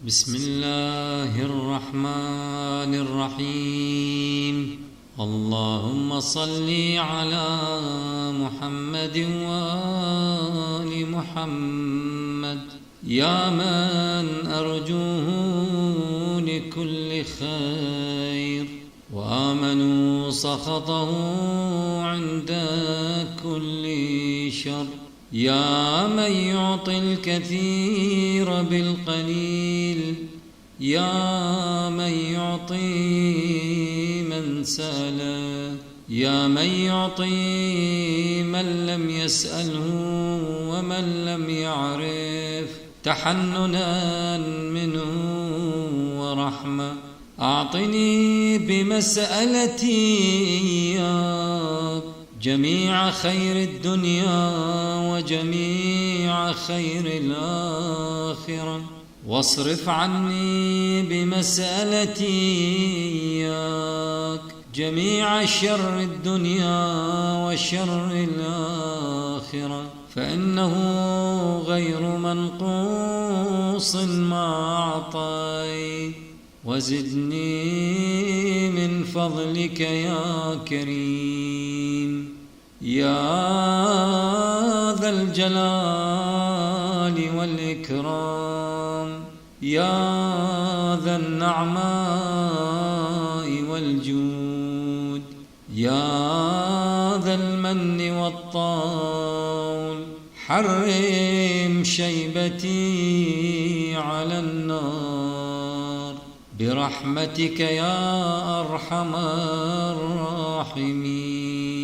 بسم الله الرحمن الرحيم. اللهم صل على محمد وآل محمد يا من أرجوه لكل خير وآمنوا سخطه عند كل شر، يا من يعطي الكثير بالقليل، يا من يعطي من سأله، يا من يعطي من لم يسأله ومن لم يعرف، تحننا منه ورحمة. أعطني بمسألتي إياك جميع خير الدنيا وجميع خير الآخرة، واصرف عني بمسألتي إياك جميع شر الدنيا وشر الآخرة، فإنه غير منقوص ما أعطيت، وزدني من فضلك يا كريم يا ذا الجلال والإكرام، يا ذا النعماء والجود، يا ذا المن والطول، حرم شيبتي على النار برحمتك يا أرحم الراحمين.